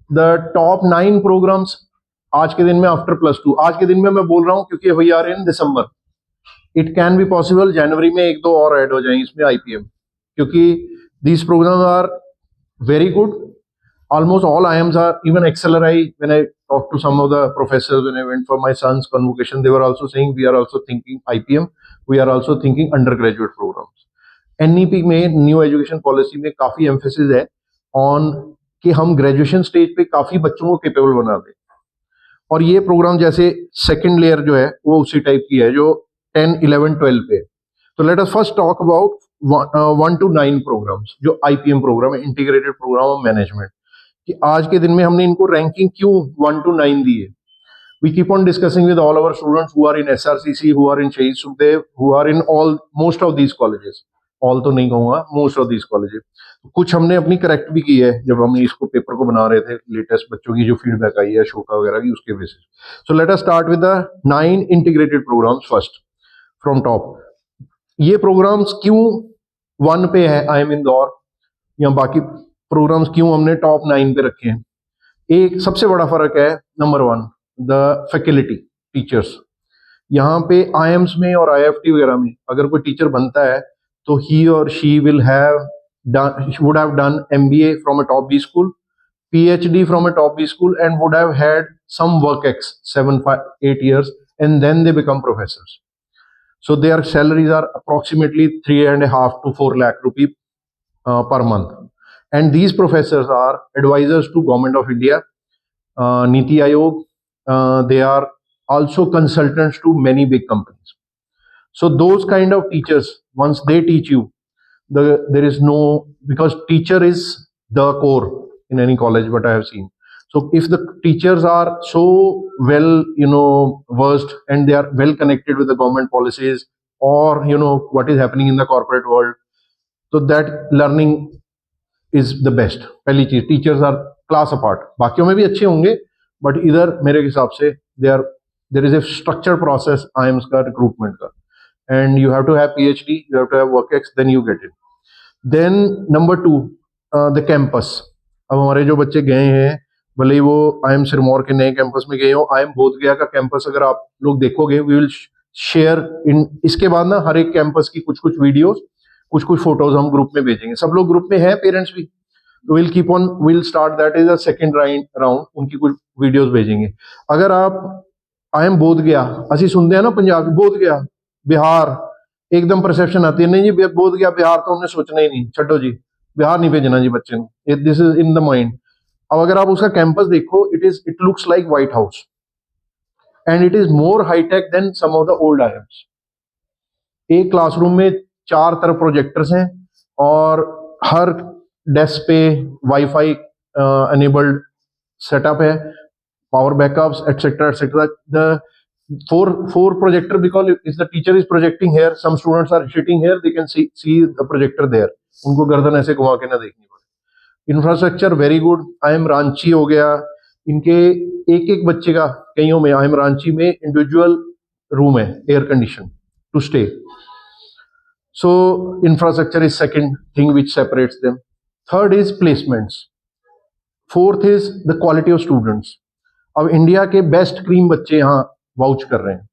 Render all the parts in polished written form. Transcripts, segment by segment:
The top 9 programmes आज के दिन में आफ्टर +2, आज के दिन में मैं बोल रहा हूं क्योंकि we are in December, it can be possible जनवरी में 1-2 और ऐड हो जाएंगे इसमें आईपीएम, क्योंकि these programmes are very good. Almost all IIMs are, even XLRI, when I talked to some of the professors when I went for my son's convocation, they were also saying we are also thinking IPM, we are also thinking undergraduate programs. NEP में new education policy में काफी emphasis है on कि हम graduation stage पे काफी बच्चों को केपेबल बना दें, और ये प्रोग्राम जैसे सेकंड लेयर जो है वो उसी टाइप की है जो 10, 11, 12 पे। तो let us first talk about 1 to 9 programmes जो आईपीएम प्रोग्राम है, इंटीग्रेटेड प्रोग्राम ऑफ मैनेजमेंट, कि आज के दिन में हमने इनको रैंकिंग क्यों 1 to 9 दी है। We keep on discussing with all our students who are in SRCC, who are in Shaheed Sukhdev, who are in all most of these colleges, all तो नहीं कहूंगा, मोस्ट ऑफ दीज कॉलेजेस। कुछ हमने अपनी करेक्ट भी की है जब हम इसको पेपर को बना रहे थे, लेटेस्ट बच्चों की जो फीडबैक आई है शोका वगैरह की, उसके basis. So let us start with the 9 integrated programmes first from top. ये प्रोग्राम्स क्यों 1 पे है IIM इंदौर, या बाकी प्रोग्राम्स क्यों हमने टॉप 9 पे रखे हैं? एक सबसे बड़ा फर्क है, नंबर 1, द फैकल्टी, टीचर्स। यहाँ पे IIMs में और IIFT वगैरह में अगर कोई टीचर बनता है तो ही और she will have would have done MBA from a top B school, PhD from a top B school, and would have had some work ex 7-8 years, and then they become professors. So their salaries are approximately 3.5 to 4 lakh rupee per month. And these professors are advisors to Government of India, Niti Aayog. They are also consultants to many big companies. So those kind of teachers, once they teach you, there is no, because teacher is the core in any college, what I have seen. So if the teachers are so well, versed, and they are well connected with the government policies, or what is happening in the corporate world, so that learning is the best. पहली चीज, teachers are class apart, बाकियों में भी अच्छे होंगे, but इधर मेरे हिसाब से there is a structure process IIMs का, रिक्रूटमेंट का, and you have to have PhD, you have to have work ex, then you get it. Then number 2, the campus. अब हमारे जो बच्चे गए हैं, भले ही वो IIM सिरमौर के नए कैंपस में गए हो, IIM बोधगया का कैंपस अगर आप लोग देखोगे, वी विल शेयर इन, इसके बाद ना हर एक कैंपस की कुछ कुछ वीडियोस, कुछ कुछ फोटोज हम ग्रुप में भेजेंगे। सब लोग ग्रुप में हैं, पेरेंट्स भी, तो will start that is a second round, उनकी कुछ वीडियोस भेजेंगे। अगर आप IIM बोधगया, असि सुनते हैं ना पंजाब बोधगया बिहार, एकदम परसेप्शन आती है, नहीं जी बोधगया बिहार तो हमने सोचना ही नहीं, छड्डो जी, बिहार नहीं भेजना जी बच्चे ने, this is in the mind. अब अगर आप उसका कैंपस देखो, it looks like White House, and it is more hi-tech than some of the old IIMs। एक क्लासरूम में 4 तरफ प्रोजेक्टर्स हैं, और हर डेस्क पे वाईफाई एनेबल्ड सेटअप है, power backups, et cetera et cetera. The four projector, because if the teacher is projecting here, some students are sitting here, they can see the projector there, उनको गर्दन ऐसे घुमा के ना देखनी पड़े। Infrastructure very good. IIM Ranchi हो गया, इनके एक एक बच्चे का, कईयों में IIM रांची में इंडिविजुअल रूम है, air condition to stay. So infrastructure is second thing which separates them. Third is placements. Fourth is the quality of students. अब इंडिया के बेस्ट क्रीम बच्चे यहाँ वाउच कर रहे हैं।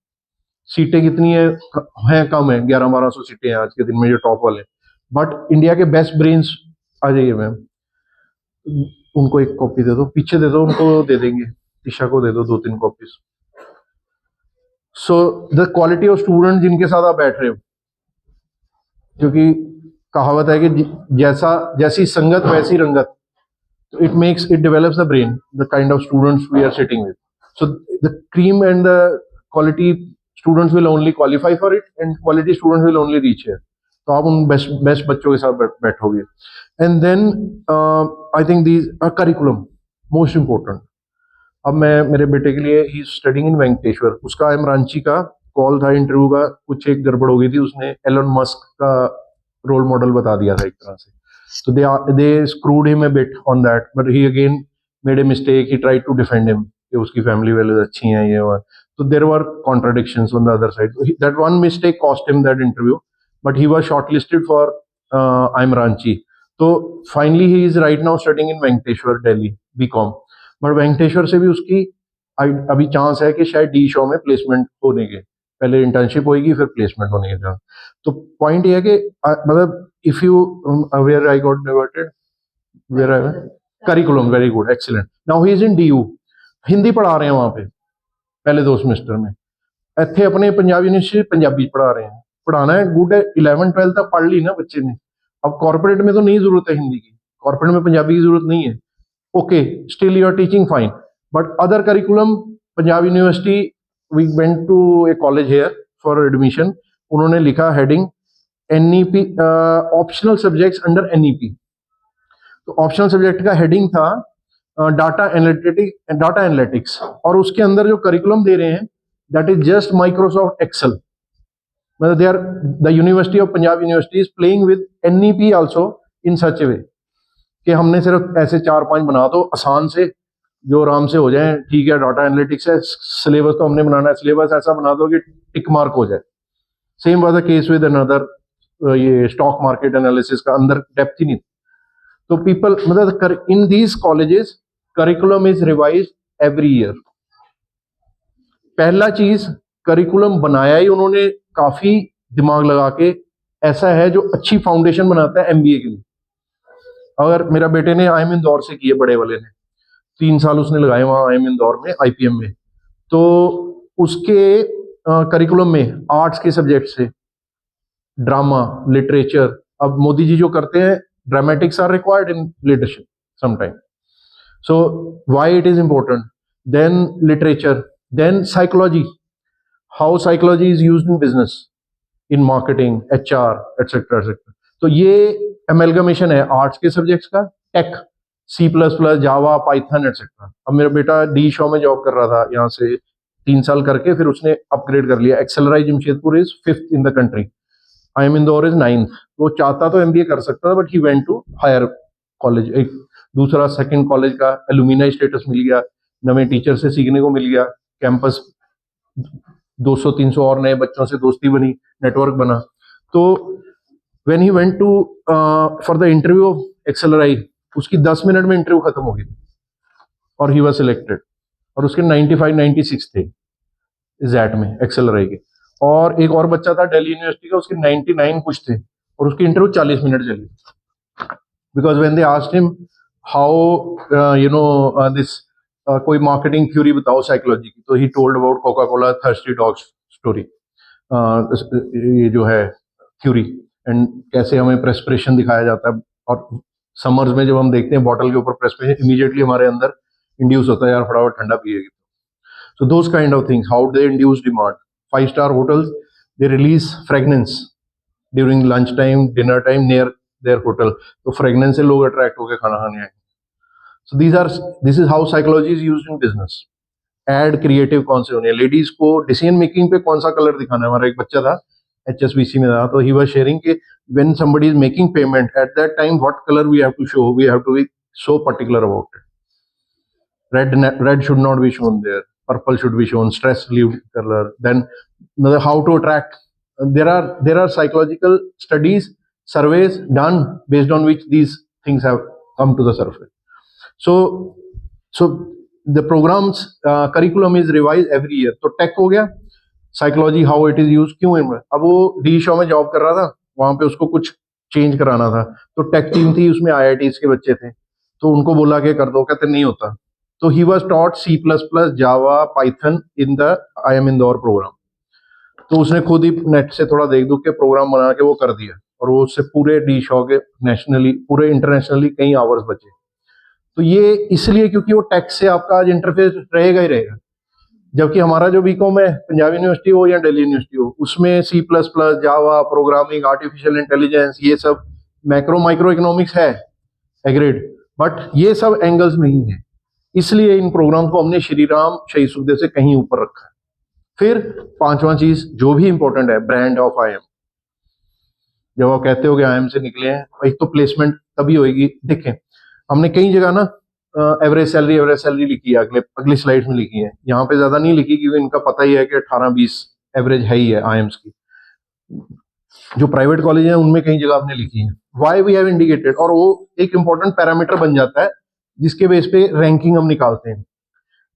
सीटें कितनी हैं कम है, 1100-1200 सीटें हैं आज के दिन में जो टॉप वाले, बट इंडिया के बेस्ट ब्रेन्स आ जाइए मैम, उनको एक कॉपी दे दो, पीछे दे दो, उनको दे देंगे, ईशा को दे दो 2-3 copies. So the quality of student जिनके साथ आप बैठ रहे हो, क्योंकि कहावत है कि जैसी संगत वैसी रंगत, तो it develops the brain, the kind of students we are sitting with. So the cream and the quality students will only qualify for it, and quality students will only reach here. तो आप उन best बच्चों के साथ बैठोगे। And then I think these curriculum most important. अब मैं मेरे बेटे के लिए, ही स्टडिंग इन वेंकटेश्वर, उसका IIM रांची का कॉल था इंटरव्यू का, कुछ एक गड़बड़ हो गई थी, उसने एलन मस्क का रोल मॉडल बता दिया था एक तरह से, so they screwed him a bit on that, but he again made a mistake, he tried to defend him कि उसकी फैमिली वैल्यूज अच्छी हैं ये और, so there were contradictions on the other side, so that one mistake cost him that interview, but he was shortlisted for IIM Ranchi. So finally he is right now studying in Venkateshwar, Delhi, BCom. बट वेंकटेश्वर से भी उसकी अभी chance है कि शायद D show में placement होने के, पहले इंटर्नशिप होगी फिर प्लेसमेंट होने के चांस। तो पॉइंट ये है कि मतलब if you where I got diverted, where I curriculum, very good, excellent. Now he is in DU, Hindi पढ़ा रहे हैं वहां पे पहले 2 सेमेस्टर में। ਇੱਥੇ अपने पंजाब यूनिवर्सिटी पंजाबी पढ़ा रहे हैं, पढ़ाना है, गुड है, 11-12 तक पढ़ ली ना बच्चे ने। अब कॉर्पोरेट में तो नहीं जरूरत है हिंदी की, कॉर्पोरेट में पंजाबी की जरूरत नहीं है, okay, still you are teaching fine, but other curriculum Punjab University, we went to a college here for admission, उन्होंने लिखा heading NEP, optional subjects under NEP. तो ऑप्शनल सब्जेक्ट का हेडिंग था डाटा एनालिटिक्स, और उसके अंदर जो करिकुलम दे रहे हैं that is just Microsoft Excel. मतलब they are, the university of Punjab University is playing with NEP also in such a way कि हमने सिर्फ ऐसे 4-5 बना दो आसान से, जो आराम से हो जाए, ठीक है, डाटा एनालिटिक्स है, सिलेबस तो हमने बनाना है, सिलेबस ऐसा बना दो कि टिक मार्क हो जाए। Same was the case with another, ये स्टॉक मार्केट एनालिसिस का अंदर डेप्थ ही नहीं। तो पीपल, मतलब in these colleges curriculum is revise every year. पहला चीज, करिकुलम बनाया ही उन्होंने काफी दिमाग लगा के, ऐसा है जो अच्छी फाउंडेशन बनाता है एमबीए के लिए। अगर मेरा बेटे ने आईएम इंदौर से किए, बड़े वाले ने 3 साल उसने लगाए वहां आईएम इंदौर में आईपीएम में, तो उसके करिकुलम में आर्ट्स के सब्जेक्ट से ड्रामा, लिटरेचर, अब मोदी जी जो करते हैं, dramatics are required in leadership sometime, so why it is important, then literature, then psychology, how psychology is used in business, in marketing, HR, etc etc। तो ये amalgamation है arts के subjects का, take, C++, Java, Python etc। अब मेरा बेटा D show में job कर रहा था, यहाँ से 3 साल करके फिर उसने अपग्रेड कर लिया, XLRI Jamshedpur is 5th in the country, IIM Indore is 9th। वो चाहता तो एमबीए कर सकता था, but he went to higher college, एक दूसरा सेकंड कॉलेज का एलुमिनाई स्टेटस मिल गया, नवे टीचर से सीखने को मिल गया, कैंपस 200-300 और नए बच्चों से दोस्ती बनी, नेटवर्क बना। तो when he went to for the interview of XLRI, उसकी 10 मिनट में इंटरव्यू खत्म हो गई और ही वाज सिलेक्टेड, और उसके 95-96 थे जैट में एक्सेलराई के। और एक और बच्चा था दिल्ली यूनिवर्सिटी का, उसके 99 कुछ थे, और उसकी इंटरव्यू 40 मिनट चली, because when they asked him how you know this, कोई मार्केटिंग थ्योरी बताओ साइकोलॉजी की, तो he told about Coca Cola thirsty dogs story, ये जो है थ्योरी, एंड कैसे हमें प्रेस्पिरेशन दिखाया जाता है, और समर्स में जब हम देखते हैं बॉटल के ऊपर प्रेस्पिरेशन, इमीडिएटली हमारे अंदर इंड्यूस होता है, यार फटाफट ठंडा पिएगी। So those kind of things, how they induce demand. 5-star hotels, they release fragrance during lunch time, dinner time near their hotel. तो fragrance से लोग attract होके खाना खाने आए। So this is how psychology is used in business. Add creative कौन से होने हैं, ladies को decision making पे कौन सा कलर दिखाना है। हमारा एक बच्चा था HSBC में था, तो he was sharing कि when somebody is making payment at that time what color we have to show, we have to be so particular about it. Red should not be shown there, purple should be shown, stress relieved color. Then how to attract, there are psychological studies, surveys done based on which these things have come to the surface. So the programs curriculum is revised every year. तो take हो गया, psychology how it is use, क्यों अब वो D show में job कर रहा था, वहां पे उसको कुछ चेंज कराना था, तो टेक टीम थी, उसमें आईआईटीज के बच्चे थे, तो उनको बोला कि कर दो, कहते नहीं होता। तो he was taught C++, Java, Python in the IIM Indore programme. तो उसने खुद ही नेट से थोड़ा देख दुख के प्रोग्राम बना के वो कर दिया, और वो उससे पूरे डी शो के नेशनली, पूरे इंटरनेशनली कई आवर्स बचे। तो ये इसलिए क्योंकि वो टेक से आपका आज इंटरफेस रहेगा ही रहेगा, जबकि हमारा जो बीकॉम है, पंजाब यूनिवर्सिटी हो या दिल्ली यूनिवर्सिटी हो, उसमें C++, जावा, प्रोग्रामिंग, आर्टिफिशियल इंटेलिजेंस, ये सब मैक्रो माइक्रो इकोनॉमिक्स है एग्रेड, बट ये सब एंगल्स में ही है। इसलिए इन प्रोग्राम को हमने श्री राम शहीद सुखदेव से कहीं ऊपर रखा है। फिर 5वां चीज जो भी इंपॉर्टेंट है, ब्रांड ऑफ आईएम। जब आप कहते हो कि आईएम से निकले हैं, एक तो प्लेसमेंट तभी होगी। देखें, हमने कई जगह ना एवरेज सैलरी लिखी है, अगली स्लाइड में लिखी है, यहाँ पे ज्यादा नहीं लिखी क्योंकि इनका पता ही है कि 18-20 एवरेज है ही है आईएम्स की। जो प्राइवेट कॉलेज है उनमें कई जगह आपने लिखी है, वाई वी हैव इंडिकेटेड, और वो एक इंपॉर्टेंट पैरामीटर बन जाता है जिसके बेस पे रैंकिंग हम निकालते हैं।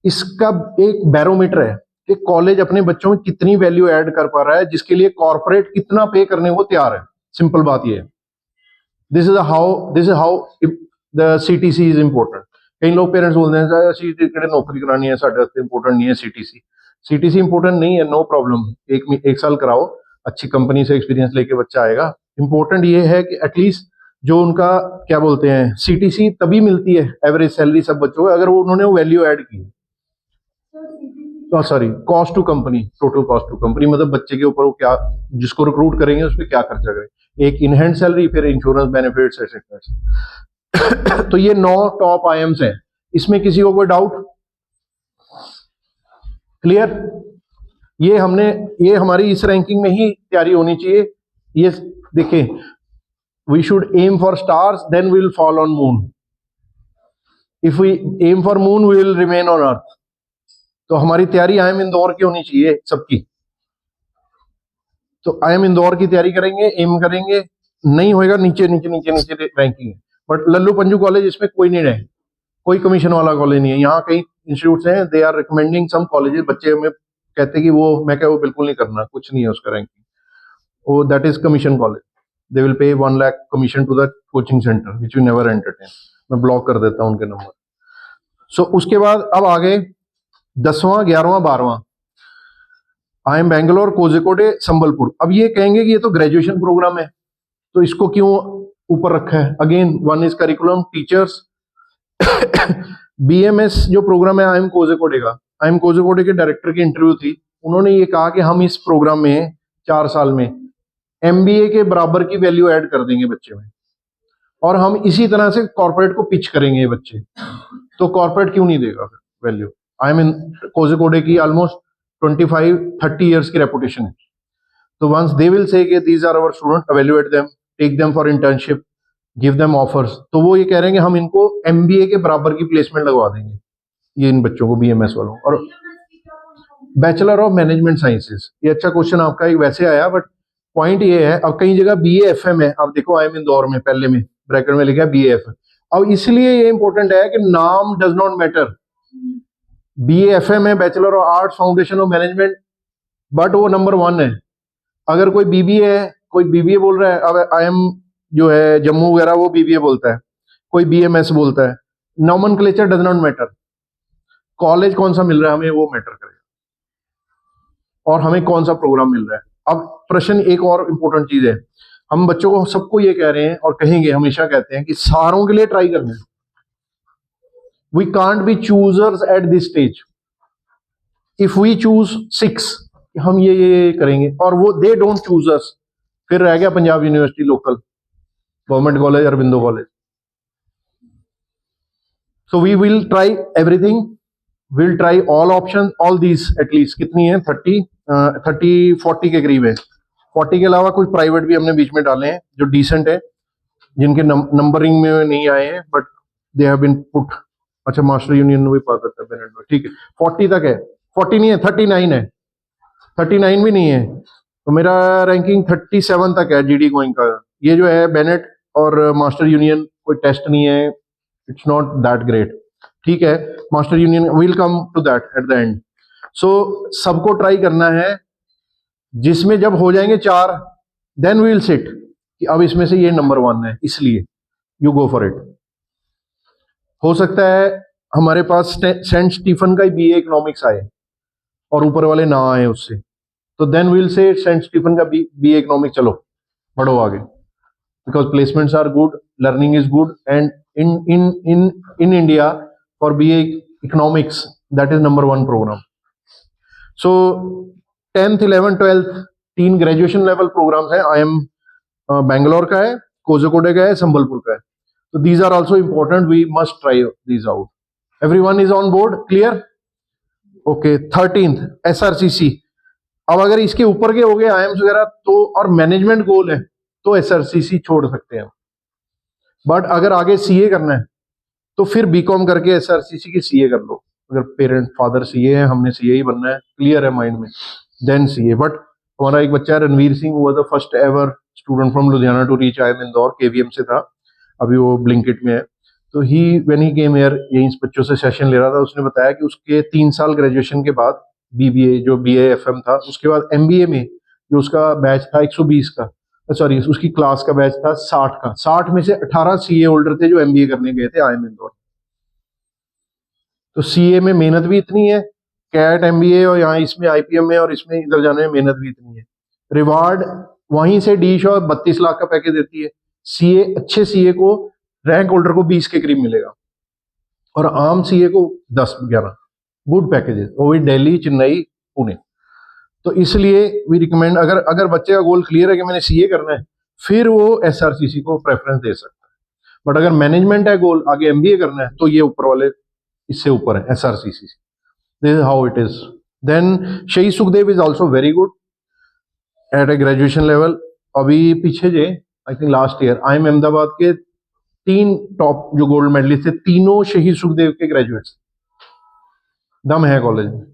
इसका एक बैरोमीटर है कि कॉलेज अपने बच्चों में कितनी वैल्यू ऐड कर पा रहा है, जिसके लिए कॉर्पोरेट कितना पे करने को तैयार है। सिंपल बात ये है। This is how the CTC is important. कई लोग पेरेंट्स बोलते हैं सीटीसी नौकरी करानी है, साढ़े इंपॉर्टेंट नहीं है सीटीसी। सीटीसी इंपॉर्टेंट नहीं है, नो प्रॉब्लम, एक साल कराओ, अच्छी कंपनी से एक्सपीरियंस लेके बच्चा आएगा। इंपॉर्टेंट ये है कि एटलीस्ट जो उनका क्या बोलते हैं, सीटीसी तभी मिलती है एवरेज सैलरी सब बच्चों को अगर उन्होंने वो वैल्यू ऐड की। Sorry, cost to company, total cost to company, मतलब बच्चे के ऊपर वो क्या, जिसको रिक्रूट करेंगे उस पर क्या खर्चा करेंगे, एक इन हैंड सैलरी, फिर इंश्योरेंस बेनिफिट्स एक्सेट्रा। तो ये 9 टॉप आईएम्स हैं। इसमें किसी को कोई डाउट? क्लियर? ये हमारी इस रैंकिंग में ही तैयारी होनी चाहिए। ये देखिए, we should aim for stars, then we will fall on moon. If we aim for moon we will remain on earth. तो हमारी तैयारी आईएम इंदौर की होनी चाहिए सबकी। तो आईएम इंदौर की तैयारी करेंगे, एम करेंगे, नहीं होएगा नीचे नीचे नीचे नीचे रैंकिंग है। बट लल्लू पंजू कॉलेज इसमें कोई नहीं रहे, कोई कमीशन वाला कॉलेज नहीं है। यहाँ कई इंस्टीट्यूट्स हैं, they are recommending some colleges, बच्चे हमें कहते कि वो, मैं क्या, वो बिल्कुल नहीं करना, कुछ नहीं है उसका रैंकिंग, वो that is commission college. They will pay 1 lakh commission to the coaching centre which we never entertain. मैं ब्लॉक कर देता हूँ उनके नंबर। सो उसके बाद अब आगे 10वां 11वां 12वां आईएम बैंगलोर, कोझिकोडे, संबलपुर। अब ये कहेंगे कि ये तो ग्रेजुएशन प्रोग्राम है, तो इसको क्यों ऊपर रखा है? Again, one is curriculum, teachers. BMS जो प्रोग्राम है आईएम कोझिकोडे का, आईएम कोझिकोडे के डायरेक्टर की इंटरव्यू थी, उन्होंने ये कहा कि हम इस प्रोग्राम में 4 साल में एमबीए के बराबर की वैल्यू ऐड कर देंगे बच्चे में, और हम इसी तरह से कॉर्पोरेट को पिच करेंगे ये बच्चे। तो कॉर्पोरेट क्यों नहीं देगा वैल्यू? आई मीन कोझिकोडे की ऑलमोस्ट 25-30 ईयर्स की रेपुटेशन है। तो once they will say these are our student, evaluate them, take them for internship, give them offers, तो वो ये कह रहे हैं कि हम इनको एमबीए के बराबर की प्लेसमेंट लगवा देंगे, ये इन बच्चों को, बीएमएस वालों। और बैचलर ऑफ मैनेजमेंट साइंसेज, ये अच्छा क्वेश्चन आपका एक वैसे आया, बट पॉइंट ये है, अब कई जगह बीए एफएम है। अब देखो आई एम इंदौर में पहले में ब्रैकेट में लिखा है बीए एफएम। अब इसलिए ये इंपॉर्टेंट है कि नाम डज नॉट मैटर। बीएफएम है, bachelor of arts, foundation of management, but वो नंबर 1 है। अगर कोई बीबीए है, कोई बीबीए बोल रहा है, अब आईएम जो है जम्मू वगैरह वो बीबीए बोलता है, कोई बीएमएस बोलता है, nomenclature does not matter. College कौन सा मिल रहा है हमें, वो मैटर करेगा, और हमें कौन सा प्रोग्राम मिल रहा है। अब प्रश्न, एक और इंपॉर्टेंट चीज है, हम बच्चों को सबको ये कह रहे हैं और कहेंगे, हमेशा कहते हैं कि सारों के लिए ट्राई करना है। We can't be choosers at this stage. If we choose 6, हम ये करेंगे, और वो they don't choose us, फिर रह गया Punjab university local, government college, Aurobindo college. So we will try everything, we'll try all options, all these at least कितनी है, 40 के करीब है। 40 के अलावा कुछ प्राइवेट भी हमने बीच में डाले हैं जो डिसेंट है, जिनके नंबरिंग में नहीं आए हैं, but they have been put. अच्छा, मास्टर यूनियन में भी पा सकता है बेनेट में, ठीक है। 40 तक है, 40 नहीं है, 39 है, 39 भी नहीं है, तो मेरा रैंकिंग 37 तक है जीडी गोइंग का। ये जो है बेनेट और मास्टर यूनियन कोई टेस्ट नहीं है, इट्स नॉट दैट ग्रेट, ठीक है। Master Union will come to that at the end. So सबको ट्राई करना है, जिसमें जब हो जाएंगे 4, देन वी विल सिट कि अब इसमें से ये नंबर 1 है, इसलिए यू गो फॉर इट। हो सकता है हमारे पास सेंट स्टीफन का ही बीए इकोनॉमिक्स आए और ऊपर वाले ना आए उससे, तो then will say saint Stephen का बीए इकोनॉमिक्स, चलो बढ़ो आगे, because placements are good, learning is good, and in India for BA economics that is number 1 programme. So 10th 11th 12th 3 graduation level programmes हैं। I M Bangalore का है, कोझिकोडे का है, संबलपुर का है। So these are also important. We must try these out. Everyone is on board? Clear? Okay. 13th SRCC. अब अगर इसके ऊपर के हो गए आईएम्स वगैरह तो, और मैनेजमेंट गोल है, तो एसआरसीसी छोड़ सकते हैं। बट अगर आगे सीए करना है तो फिर बीकॉम करके एसआरसीसी की सीए कर लो। अगर पेरेंट फादर सीए है, हमने सीए ही बनना है, क्लियर है माइंड में, देन सीए। बट हमारा एक बच्चा रणवीर सिंह, वो the first ever student from Ludhiana to reach IIM Indore, KVM से था, अभी वो ब्लिंकिट में है। तो he when he came here, यहीं बच्चों से सेशन ले रहा था, उसने बताया कि उसके 3 साल ग्रेजुएशन के बाद बीबीए जो बीएएफएम था, उसके बाद एमबीए में जो उसका बैच था 120 का, सॉरी उसकी क्लास का बैच था 60 का, 60 में से 18 सीए होल्डर थे जो एमबीए करने गए थे आईएम इंदौर। तो सीए में मेहनत भी इतनी है, कैट एमबीए और यहाँ इसमें आईपीएम में और इसमें इधर जाने में मेहनत भी इतनी है। रिवार्ड वहीं से डीश और 32 लाख का पैकेज देती है। सीए, अच्छे सीए को, रैंक होल्डर को 20 के करीब मिलेगा और आम सीए को 10-11। गुड पैकेजेस, वो भी दिल्ली, चेन्नई, पुणे। तो इसलिए वी रिकमेंड, अगर अगर बच्चे का गोल क्लियर है कि मैंने सीए करना है, फिर वो एसआरसीसी को प्रेफरेंस दे सकता है। बट अगर मैनेजमेंट है गोल, आगे एमबीए करना है, तो ये ऊपर वाले इससे ऊपर है, SRCC. This is how it is. Then Shaheed Sukhdev is also very good at a graduation level. अभी पीछे जे I think last year IIM Ahmedabad के 3 टॉप जो गोल्ड मेडलिस्ट थे, तीनों शहीद सुखदेव के ग्रेजुएट्स। दम है कॉलेज में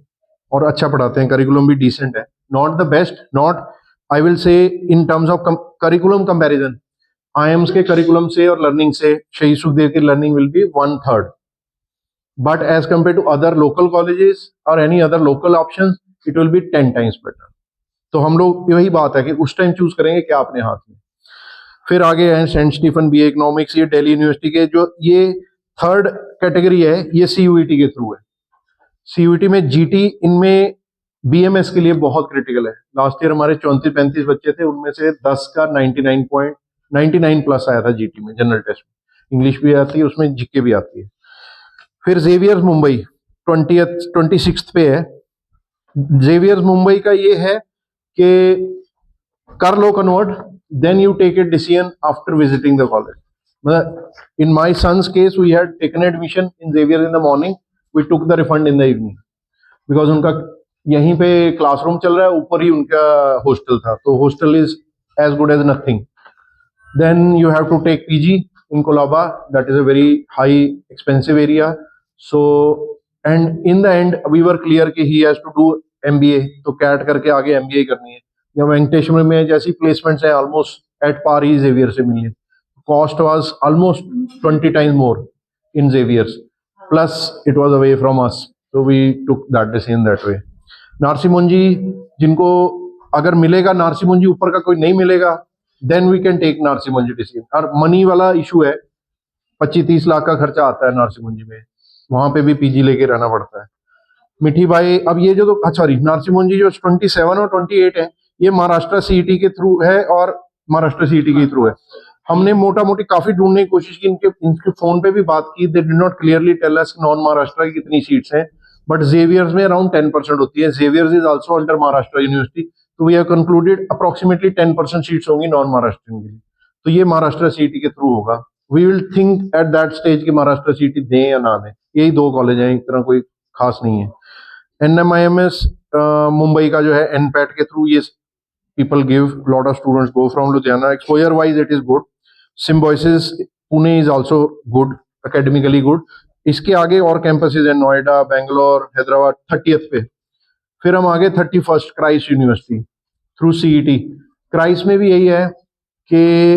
और अच्छा पढ़ाते हैं, करिकुलम भी डिसेंट है, not the best, not I will say in terms of curriculum comparison, IIMs के करिकुलम से और लर्निंग से शहीद सुखदेव की learning will be 1/3, but as compared to other local colleges और any other local options it will be 10 times better. तो हम लोग, यही बात है कि उस टाइम चूज करेंगे क्या अपने हाथ में। फिर आगे है सेंट स्टीफन बीए इकोनॉमिक्स, ये दिल्ली यूनिवर्सिटी के जो ये 3rd कैटेगरी है, ये सीयूईटी के थ्रू है। सीयूईटी में जीटी, इनमें बीएमएस के लिए बहुत क्रिटिकल है। लास्ट ईयर हमारे 34-35 बच्चे थे, उनमें से 10 का 99 प्लस आया था जीटी में, जनरल टेस्ट में। इंग्लिश भी आती है उसमें, जीके भी आती है। फिर जेवियर्स मुंबई 26 पे है। जेवियर्स मुंबई का ये है कि कर लो convert, then you take a decision after visiting the college. मतलब in my son's case we had taken admission in Xavier in the morning, we took the refund in the evening, because उनका यहीं पे classroom चल रहा है, ऊपर ही उनका hostel था, तो hostel is as good as nothing. Then you have to take PG in Colaba, that is a very high expensive area. So and in the end we were clear कि he has to do MBA, तो CAT करके आगे MBA करनी है। या वेंकटेश्वर में जैसी placements है ऑलमोस्ट एट पार ही जेवियर से मिली। Cost was almost 20 times more in Xaviers, plus it was away from us, so we took that decision that way. Narsee Monjee, जिनको अगर मिलेगा नारसी मुंजी, ऊपर का कोई नहीं मिलेगा, then we can take Narsee Monjee decision. और मनी वाला इशू है, 25-30 लाख का खर्चा आता है नारसी मुंजी में, वहां पे भी पीजी लेके रहना पड़ता है। मिठी भाई, अब ये जो सॉरी नारसी मुंजी जो 27 और 28 है, ये महाराष्ट्र सीईटी के थ्रू है और महाराष्ट्र सीईटी के थ्रू है। हमने मोटा मोटी काफी ढूंढने की कोशिश की, इनके फोन पे भी बात की, they did not clearly tell us non Maharashtra की कितनी सीट्स हैं, बट जेवियर्स में अराउंड 10% होती है। Xaviers is also under Maharashtra university, तो we have concluded approximately 10% seats होंगी नॉन महाराष्ट्र के लिए, तो ये महाराष्ट्र सीईटी के थ्रू होगा। We will think at that stage कि महाराष्ट्र सीईटी दें या ना दें, यही 2 कॉलेज हैं, इतना कोई खास नहीं है। एनएमआईएमएस मुंबई का जो है एनपैट के थ्रू, ये people give, lot of students go from Ludhiana. Exposure wise it is good. Symbiosis Pune is also good, academically good. इसके आगे और कैंपसेस है, नोएडा, बेंगलोर, हैदराबाद 30th पे। फिर हम आगे 31st Christ university through CET. Christ में भी यही है कि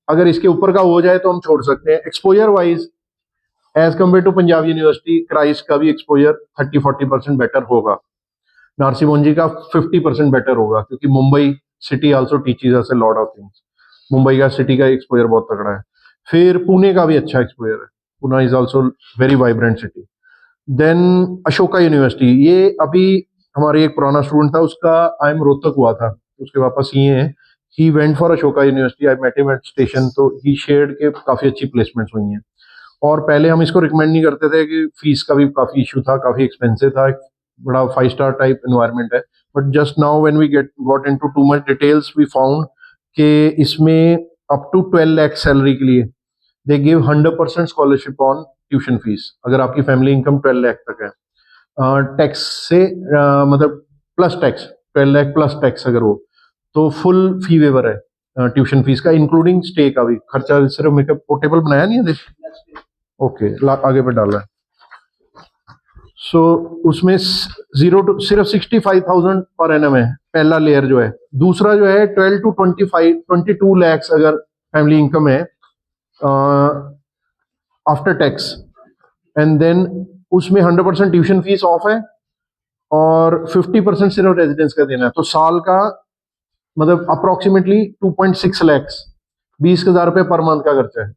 अगर इसके ऊपर का हो जाए तो हम छोड़ सकते हैं। Exposure wise as compare to Punjab university, Christ का भी एक्सपोजर 30-40% बेटर होगा, नारसी मुंजी का 50% बेटर होगा, क्योंकि Mumbai city also teaches us a lot of things. Mumbai का सिटी का एक्सपोजर बहुत तगड़ा है। फिर पुणे का भी अच्छा एक्सपोजर है, Pune is also very vibrant city. Then Ashoka university, ये अभी हमारे एक पुराना स्टूडेंट था, उसका आईएम रोहतक हुआ था, उसके पापा सीए हैं, he went for Ashoka university, I met him at station, तो ही शेयर्ड के काफी अच्छी प्लेसमेंट्स हुई हैं। और पहले हम इसको रिकमेंड नहीं करते थे कि फीस का भी काफी इशू था, काफी एक्सपेंसिव था, बड़ा 5 स्टार टाइप एनवायरनमेंट है। But just now when we got into too much details, we found कि इसमें अप टू 12 लाख सैलरी के लिए they give 100% scholarship on tuition fees, अगर आपकी फैमिली इनकम 12 लाख तक है। टैक्स से मतलब plus tax, 12 lakh plus tax अगर हो, तो फुल फी वेवर है ट्यूशन फीस का, इंक्लूडिंग स्टे का भी खर्चा। सिर्फ मेकअप पोर्टेबल बनाया नहीं है, ओके आगे पे डाल रहा है। सो उसमें सिर्फ 65,000 पर एनम है पहला लेयर जो है। दूसरा जो है 12 to 22 लैक्स अगर फैमिली इनकम है, आफ्टर टैक्स, एंड देन उसमें 100% ट्यूशन फीस ऑफ है और 50% सिर्फ रेजिडेंस का देना है। तो साल का मतलब अप्रोक्सीमेटली 2.6 लैक्स, 20,000 रुपये पर मंथ का खर्चा है।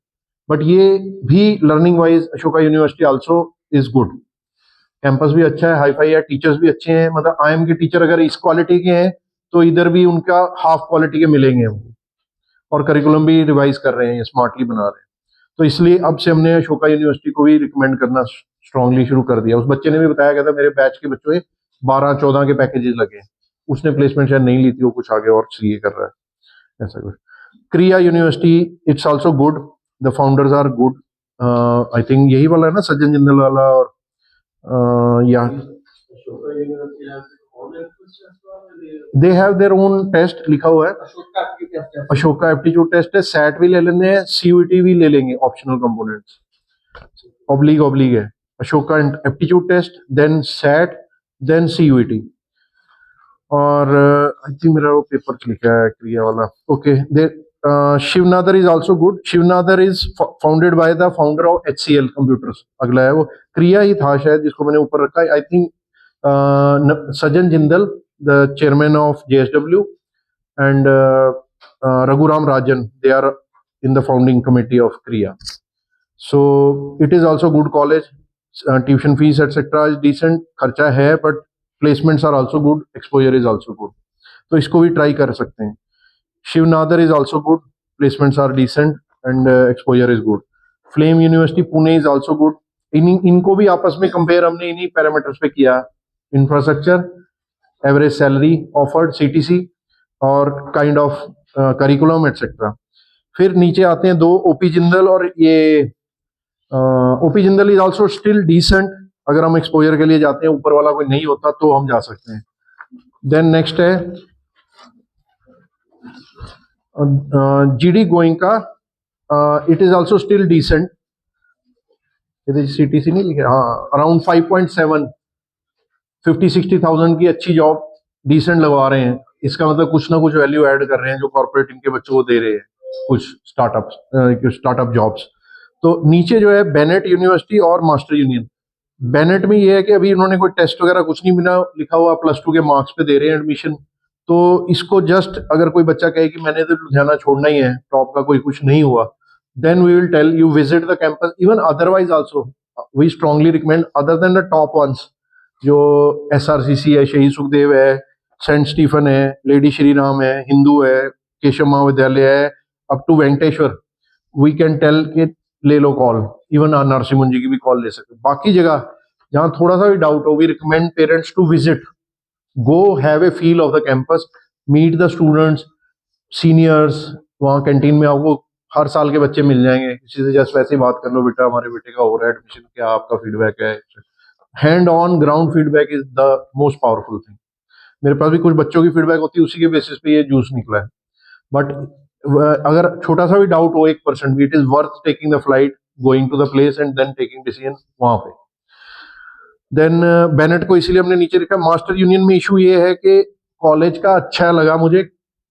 बट ये भी learning wise Ashoka university also is good. Campus भी अच्छा है, हाई फाई है, टीचर्स भी अच्छे हैं। मतलब आईएम के टीचर अगर इस क्वालिटी के हैं तो इधर भी उनका हाफ क्वालिटी के मिलेंगे हमको। और करिकुलम भी रिवाइज कर रहे हैं, स्मार्टली बना रहे हैं। तो इसलिए अब से हमने अशोका यूनिवर्सिटी को भी रिकमेंड करना स्ट्रांगली शुरू कर दिया। उस बच्चे ने भी बताया गया था मेरे बैच के बच्चों में 12-14 के पैकेजेस लगे हैं। उसने प्लेसमेंट शायद नहीं ली थी, वो कुछ आगे और सीए कर रहा है ऐसा कुछ। Krea university it's also good, the founders are good. I think यही वाला है ना, सज्जन जिंदल वाला। और या they have their own test लिखा हुआ है, अशोका एप्टीट्यूड टेस्ट है, सैट भी ले लेंगे, सीयूईटी भी ले लेंगे, ऑप्शनल कंपोनेंट्स ऑब्लिग है। Ashoka aptitude test, then SAT, then CUET. और आई थिंक मेरा वो पेपर लिखा है क्रिया वाला। Okay, Shiv Nadar is also good. Shiv Nadar is founded by the founder of HCL computers. अगला है वो क्रिया ही था शायद जिसको मैंने ऊपर रखा है। I think Sajjan Jindal, the chairman of JSW, and Raghuram Rajan, they are in the founding committee of Kriya. So it is also good college. Tuition fees etc is decent, खर्चा है, but placements are also good, exposure is also good. तो इसको भी try कर सकते हैं। Shiv Nadar is also good, placements are decent and exposure is good. Flame university Pune is also good. इनको भी आपस में कंपेयर हमने इन्हीं पैरामीटर्स पे किया, infrastructure, average salary offered, CTC और काइंड ऑफ करिकुलम एटसेट्रा। फिर नीचे आते हैं दो, ओपी जिंदल और ये OP Jindal is also still decent. अगर हम एक्सपोजर के लिए जाते हैं, ऊपर वाला कोई नहीं होता तो हम जा सकते हैं। देन नेक्स्ट है GD Goenka, it is also still decent. CTC नहीं लिखा, हाँ, अराउंड 5.7, 50-60,000 की अच्छी जॉब डिसेंट लगवा रहे हैं। इसका मतलब कुछ ना कुछ वैल्यू ऐड कर रहे हैं जो कॉर्पोरेट इनके बच्चों को दे रहे हैं, कुछ स्टार्टअप जॉब्स। तो नीचे जो है बेनेट यूनिवर्सिटी और मास्टर यूनियन। बेनेट में ये है कि अभी इन्होंने कोई टेस्ट वगैरह कुछ नहीं बिना लिखा हुआ, +2 के मार्क्स पे दे रहे हैं एडमिशन। तो इसको जस्ट अगर कोई बच्चा कहे कि मैंने तो लुधियाना छोड़ना ही है, टॉप का कोई कुछ नहीं हुआ, then we will tell you visit the campus. Even otherwise also we strongly recommend other than the top ones, जो SRCC है, शहीद सुखदेव है, सेंट स्टीफन है, लेडी श्री राम है, हिंदू है, केशव महाविद्यालय है, up to Venkateshwar, we can tell कि ले लो कॉल। इवन नरसिम्हन जी की भी कॉल ले सकते। बाकी जगह जहां थोड़ा सा भी डाउट हो, we recommend parents to visit, go have a feel of the campus, meet the students, seniors. वहाँ कैंटीन में आपको हर साल के बच्चे मिल जाएंगे, किसी से जस्ट वैसे ही बात कर लो, बेटा हमारे बेटे का हो रहा है एडमिशन, क्या आपका फीडबैक है। Hand on ground feedback is the most powerful thing. मेरे पास भी कुछ बच्चों की फीडबैक होती है, उसी के बेसिस पे ये जूस निकला है। बट अगर छोटा सा भी डाउट हो 1% भी, it is worth taking the flight, going to the place and then taking decision वहां पे। देन बेनेट को इसीलिए हमने नीचे लिखा। मास्टर यूनियन में इशू ये है कि कॉलेज का अच्छा लगा मुझे,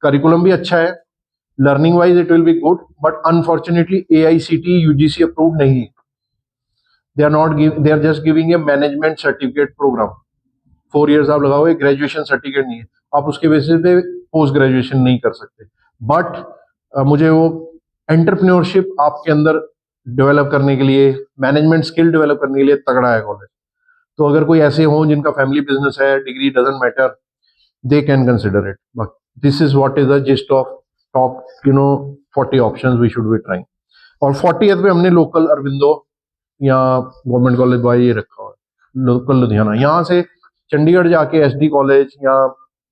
करिकुलम भी अच्छा है, learning wise it will be good, but unfortunately AICTE UGC approve नहीं है। They are just giving a management certificate programme. 4 years आप लगाओगे, ग्रेजुएशन सर्टिफिकेट नहीं है, आप उसके बेसिस पे पोस्ट ग्रेजुएशन नहीं कर सकते। बट मुझे वो एंटरप्रेन्योरशिप आपके अंदर डेवलप करने के लिए, मैनेजमेंट स्किल डेवलप करने के लिए तगड़ा है कॉलेज। तो अगर कोई ऐसे हो जिनका फैमिली बिजनेस है, degree doesn't matter, they can consider it. But this is what is the gist of top 40 options we should be trying. और 40th पे हमने लोकल अरविंदो या गवर्नमेंट कॉलेज बाय ये रखा हुआ है, लोकल लुधियाना। यहाँ से चंडीगढ़ जाके SD कॉलेज, या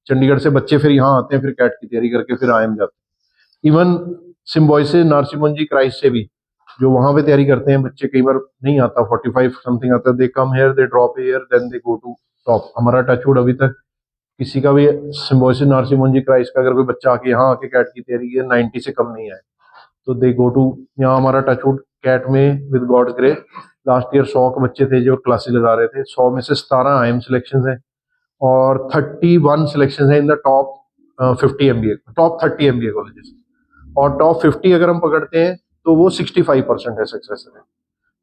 चंडीगढ़ से बच्चे फिर यहाँ आते हैं, फिर कैट की तैयारी करके फिर IIM जाते हैं। इवन सिम्बॉयसिस नरसिम्हन जी क्राइस्ट से भी जो वहां पे तैयारी करते हैं बच्चे, कई बार नहीं आता, 45 समथिंग आता है, they come here, they drop here, then they go to top. हमारा टचवुड अभी तक किसी का भी सिम्बॉयसिस नरसिम्हन जी क्राइस्ट का अगर कोई बच्चा आके यहाँ आके कैट की तैयारी की 90 से कम नहीं आए, तो दे गो टू। यहाँ हमारा टचवुड कैट में with God's grace last year 100 के बच्चे थे जो क्लासेस लगा रहे थे। 100 में से 17 IIM सिलेक्शन है और 31 सिलेक्शन है in the top 50 MBA, top 30 MBA colleges. और टॉप 50 अगर हम पकड़ते हैं तो वो 65% है सक्सेस रेट।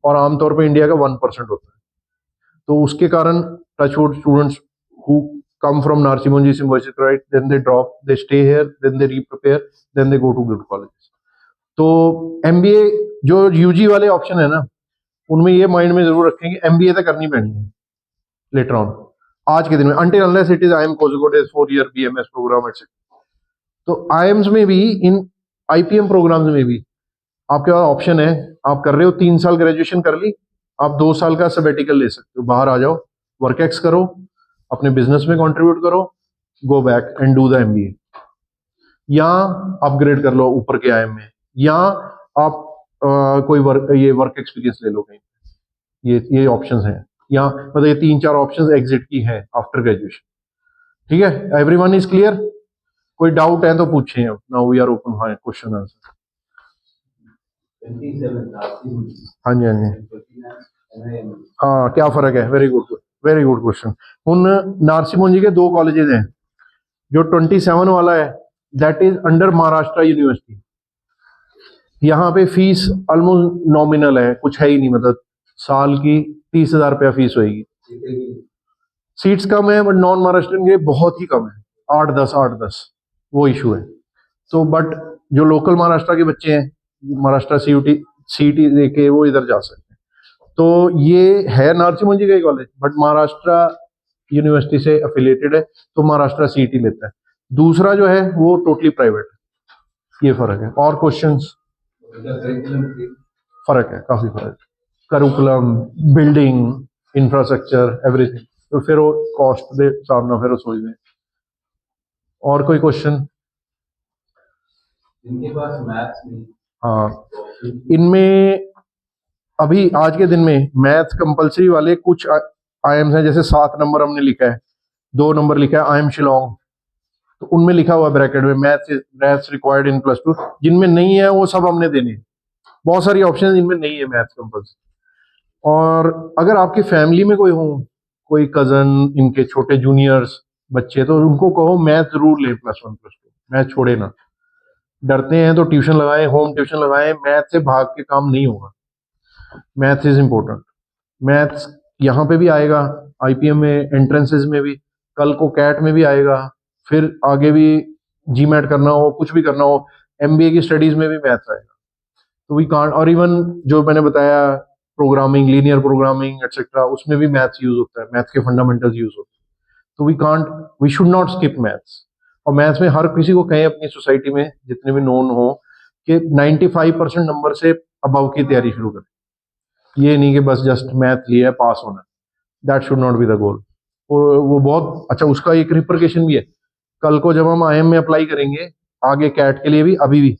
और आमतौर पे इंडिया का 1% होता है। तो उसके कारण touchwood students who come from Narsi Monjee Symbiosis, right? Then they drop, they stay here, then they re-prepare, then they go to good colleges. तो MBA जो UG वाले ऑप्शन है ना, उनमें ये माइंड में जरूर रखें कि MBA तो करनी पड़नी है लेटर ऑन, आज के दिन में, until unless it is IIM Kozhikode 4-year BMS program etc. तो IIMs में भी, इन IPM प्रोग्राम्स में भी आपके पास ऑप्शन है, आप कर रहे हो 3 साल ग्रेजुएशन कर ली, आप 2 साल का सबेटिकल ले सकते हो, बाहर आ जाओ, वर्क एक्स करो, अपने बिजनेस में कंट्रीब्यूट करो, go back and do the MBA, या अपग्रेड कर लो ऊपर के IIM में, या आप कोई वर्क एक्सपीरियंस ले लो कहीं, ये ऑप्शंस हैं, या मतलब ये 3-4 ऑप्शंस एग्जिट की हैं आफ्टर ग्रेजुएशन। ठीक है, एवरीवन इज क्लियर? कोई डाउट है तो पूछें, अब now we are open for question answer. हाँ जी, हाँ जी, हाँ, क्या फर्क है? Very good question. उन नारसी मोंजी के 2 कॉलेजेस हैं, जो 27 वाला है that is under Maharashtra university. यहाँ पे फीस ऑलमोस्ट नॉमिनल है, कुछ है ही नहीं, मतलब साल की 30,000 रुपया फीस होगी। सीट्स कम है बट नॉन महाराष्ट्र के बहुत ही कम है, 8-10 वो इशू है। तो बट जो लोकल महाराष्ट्र के बच्चे हैं, महाराष्ट्र CET देके वो इधर जा सकते हैं। तो ये है नारसी मोंजी का कॉलेज, बट महाराष्ट्र यूनिवर्सिटी से एफिलिएटेड है, तो महाराष्ट्र CET लेता है। दूसरा जो है वो टोटली प्राइवेट है, ये फर्क है। और क्वेश्चंस? फर्क है, काफी फर्क है, करिकुलम, बिल्डिंग, इंफ्रास्ट्रक्चर, एवरीथिंग। तो फिर वो कॉस्ट दे सामना फिर सोच दें। और कोई क्वेश्चन? इनके पास मैथ्स नहीं। हाँ, इनमें अभी आज के दिन में मैथ्स कंपलसरी वाले कुछ IIMs हैं, जैसे 7 नंबर हमने लिखा है, 2 नंबर लिखा है IIM शिलोंग, तो उनमें लिखा हुआ ब्रैकेट में मैथ्स रिक्वायर्ड इन +2। जिनमें नहीं है वो सब हमने देने हैं, बहुत सारी ऑप्शन इनमें नहीं है मैथ्स कंपलसरी। और अगर आपकी फैमिली में कोई हो, कोई कजन, इनके छोटे जूनियर्स बच्चे, तो उनको कहो मैथ जरूर ले, +1 +2, मैथ छोड़े ना। डरते हैं तो ट्यूशन लगाएं, होम ट्यूशन लगाएं, मैथ से भाग के काम नहीं होगा, मैथ्स इज इम्पोर्टेंट। मैथ्स यहाँ पे भी आएगा, IPM में, एंट्रेंसेस में भी, कल को कैट में भी आएगा, फिर आगे भी GMAT करना हो, कुछ भी करना हो, MBA की स्टडीज में भी मैथ्स आएगा। तो वी कांट, और इवन जो मैंने बताया प्रोग्रामिंग, लीनियर प्रोग्रामिंग एटसेट्रा, उसमें भी मैथ्स यूज होता है, मैथ्स के फंडामेंटल्स यूज होते हैं। तो we should not skip maths. और मैथ्स में हर किसी को कहें अपनी सोसाइटी में जितने भी नोन हो कि 95% नंबर से अबव की तैयारी शुरू करें। ये नहीं कि बस जस्ट मैथ लिया पास होना, that should not be the goal. वो बहुत अच्छा, उसका एक रिप्रिकेशन भी है। कल को जब हम IIM में अप्लाई करेंगे, आगे कैट के लिए भी, अभी भी,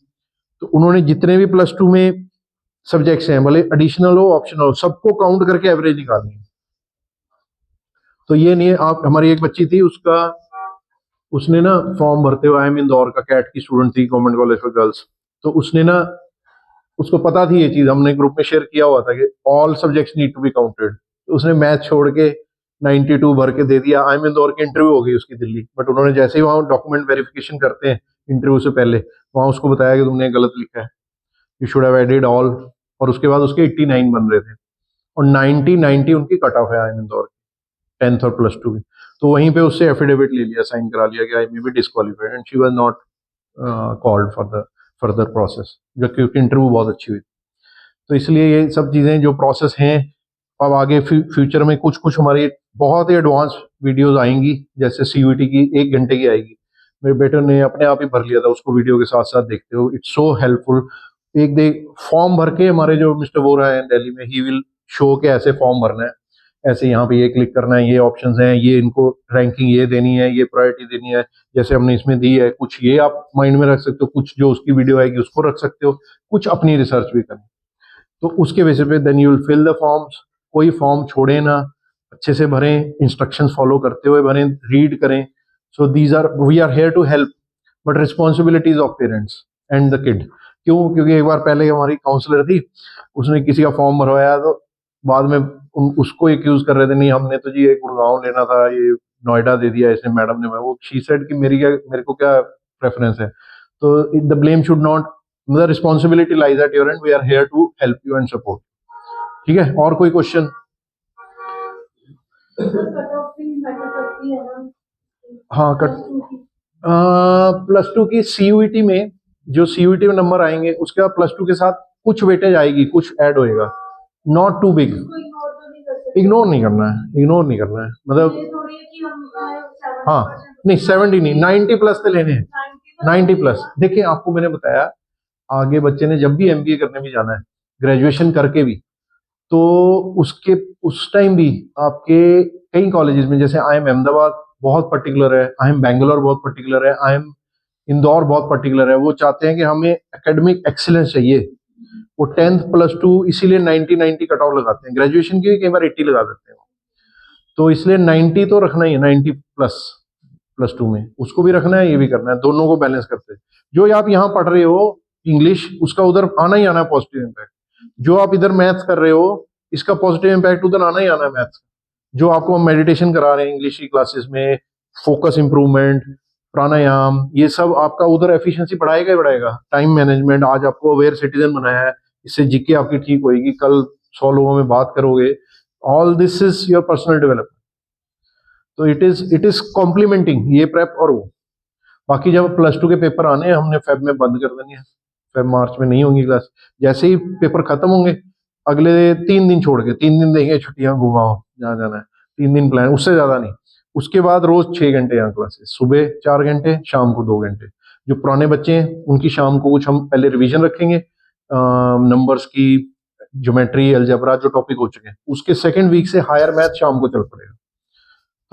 तो उन्होंने जितने भी +2 में सब्जेक्ट्स हैं, भले एडिशनल हो ऑप्शनल हो, सबको काउंट करके एवरेज निकालनी है। तो ये नहीं है, आप, हमारी एक बच्ची थी, उसने ना फॉर्म भरते हुए, IIM इंदौर का कैट की स्टूडेंट थी, गवर्नमेंट कॉलेज फॉर गर्ल्स, तो उसने ना, उसको पता थी ये चीज, हमने ग्रुप में शेयर किया हुआ था कि all subjects need to be counted, तो उसने मैथ छोड़ के 92 भर के दे दिया। IIM इंदौर की इंटरव्यू हो गई उसकी दिल्ली, बट उन्होंने जैसे ही वहाँ डॉक्यूमेंट वेरिफिकेशन करते हैं इंटरव्यू से पहले, वहाँ उसको बताया कि तुमने गलत लिखा है, you should have added all. और उसके बाद उसके 89 बन रहे थे, और 90 उनकी कट ऑफ है IIM इंदौर की, 10th और +2 की। तो वहीं पे उससे एफिडेविट ले लिया, साइन करा लिया कि I may be disqualified and she was not called for the further process, जो क्योंकि इंटरव्यू बहुत अच्छी हुई। तो इसलिए ये सब चीज़ें जो प्रोसेस हैं, अब आगे फ्यूचर में कुछ कुछ हमारी बहुत ही एडवांस वीडियोस आएंगी, जैसे CUET की 1 घंटे की आएगी, मेरे बेटे ने अपने आप ही भर लिया था उसको, वीडियो के साथ साथ देखते हो, इट्स सो हेल्पफुल। एक दे फॉर्म भर के, हमारे जो मिस्टर वोरा है दिल्ली में, ही विल शो के ऐसे फॉर्म भरना है, ऐसे यहाँ पे ये क्लिक करना है, ये ऑप्शंस हैं, ये इनको रैंकिंग ये देनी है, ये प्रायोरिटी देनी है, जैसे हमने इसमें दी है, कुछ ये आप माइंड में रख सकते हो, कुछ जो उसकी वीडियो आएगी उसको रख सकते हो, कुछ अपनी रिसर्च भी करनी। तो उसके बेसिस पे then you will fill the forms, कोई फॉर्म छोड़े ना, अच्छे से भरें, इंस्ट्रक्शंस फॉलो करते हुए भरें, रीड करें। So we are here to help, but responsibilities of parents and the kid. क्यों? क्योंकि एक बार पहले हमारी काउंसलर थी, उसने किसी का फॉर्म भरवाया, तो बाद में उसको एक्यूज कर रहे थे, नहीं हमने तो जी ये गुड़गांव लेना था, ये नोएडा दे दिया इसने मैडम ने। वो शी सेड कि मेरे को क्या प्रेफरेंस है। तो the blame should not, the responsibility lies at your end, we are here to help you and support, ठीक है, और कोई क्वेश्चन? हाँ, प्लस टू की सीयूईटी में, जो सीयूईटी में नंबर आएंगे उसके बाद प्लस टू के साथ कुछ वेटेज आएगी, कुछ ऐड होएगा, नॉट टू बिग। इग्नोर नहीं करना है, इग्नोर नहीं करना है, मतलब हाँ नहीं 70 नहीं, 90 प्लस तो लेने हैं, 90 प्लस। देखिए आपको मैंने बताया, आगे बच्चे ने जब भी एमबीए करने भी जाना है, ग्रेजुएशन करके भी, तो उसके उस टाइम भी आपके कई कॉलेजेस में, जैसे आई एम अहमदाबाद बहुत पर्टिकुलर है, आई एम बैंगलोर बहुत पर्टिकुलर है, आई एम इंदौर बहुत पर्टिकुलर है, वो चाहते हैं कि हमें एकेडमिक एक्सीलेंस चाहिए। वो 10th प्लस टू इसीलिए 90 कट ऑफ लगाते हैं, ग्रेजुएशन की भी कई बार 80 लगा देते हैं, तो इसलिए 90 तो रखना ही है, 90 प्लस प्लस टू में, उसको भी रखना है, ये भी करना है, दोनों को बैलेंस करते हैं। जो आप यहाँ पढ़ रहे हो इंग्लिश, उसका उधर आना ही आना है पॉजिटिव इम्पैक्ट। जो आप इधर मैथ्स कर रहे हो, इसका पॉजिटिव इम्पैक्ट उधर आना ही आना है मैथ्स। जो आपको हम मेडिटेशन करा रहे हैं इंग्लिश की क्लासेस में, फोकस इंप्रूवमेंट, प्राणायाम, ये सब आपका उधर एफिशिएंसी बढ़ाएगा ही बढ़ाएगा। टाइम मैनेजमेंट, आज आपको अवेयर सिटीजन बनाया है, इससे जीके आपकी ठीक होगी, कल 100 लोगों में बात करोगे। All this is your personal development. तो इट इज कॉम्प्लीमेंटिंग ये प्रेप और वो। बाकी जब प्लस टू के पेपर आने हैं, हमने फेब में बंद कर देनी है, फेब मार्च में नहीं होंगी क्लास। जैसे ही पेपर खत्म होंगे, अगले 3 दिन छोड़ के, 3 दिन देंगे छुट्टियां, घुमाओ जहाँ जाना है, 3 दिन प्लान, उससे ज्यादा नहीं। उसके बाद रोज 6 घंटे यहाँ क्लासेस, सुबह 4 घंटे, शाम को 2 घंटे। जो पुराने बच्चे हैं उनकी शाम को कुछ हम पहले रिवीजन रखेंगे, नंबर्स की, ज्योमेट्री, अलजेब्रा जो टॉपिक हो चुके हैं, उसके सेकेंड वीक से हायर मैथ शाम को चल पड़ेगा।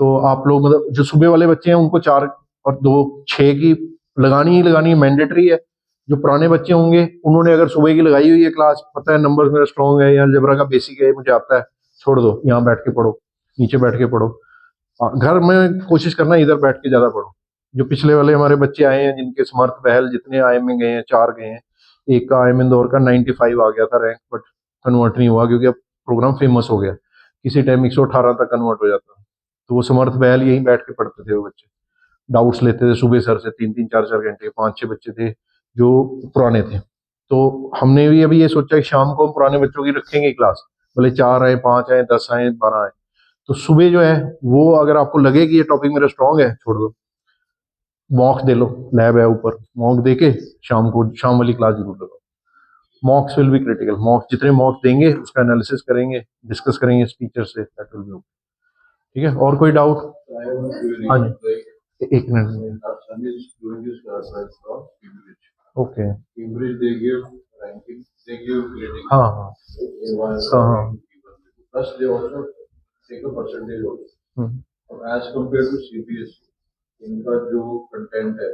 तो आप लोग, मतलब जो सुबह वाले बच्चे हैं उनको 4 और 2 6 की लगानी ही लगानी मैंडेटरी है। जो पुराने बच्चे होंगे, उन्होंने अगर सुबह की लगाई हुई है क्लास, पता है नंबर्स मेरा स्ट्रॉन्ग है या अलजेब्रा का बेसिक है मुझे आता है, छोड़ दो, यहाँ बैठ के पढ़ो, नीचे बैठ के पढ़ो। घर में कोशिश करना इधर बैठ के ज्यादा पढ़ो। जो पिछले वाले हमारे बच्चे आए हैं, जिनके समर्थ पहल जितने आई में गए हैं, 4 गए हैं, एक का आई में इंदौर का 95 आ गया था रैंक, बट कन्वर्ट नहीं हुआ क्योंकि अब प्रोग्राम फेमस हो गया, किसी टाइम 118 तक कन्वर्ट हो जाता। तो वो समर्थ बहल यहीं बैठ के पढ़ते थे, वो बच्चे डाउट्स लेते थे सुबह सर से, 3-3 4-4 घंटे, 5-6 बच्चे थे जो पुराने थे। तो हमने भी अभी ये सोचा कि शाम को हम पुराने बच्चों की रखेंगे क्लास, भले 4 आए, 5 आए, 10 आए, 12 आए। तो सुबह जो है वो, अगर आपको लगे कि ये टॉपिक मेरा स्ट्रांग है, छोड़ दो, मॉक दे लो, लैब है ऊपर, मॉक दे के शाम को शाम वाली क्लास जरूर लगाओ। मॉक्स विल बी क्रिटिकल, मॉक्स जितने मॉक्स देंगे उसका एनालिसिस करेंगे, डिस्कस करेंगे टीचर से, दैट विल बी। ठीक है, और कोई डाउट? हाँ जी, एक मिनट। ओके, हाँ हाँ हाँ हाँ, एज कम्पेयर टू सीबीएसई, इनका जो कंटेंट है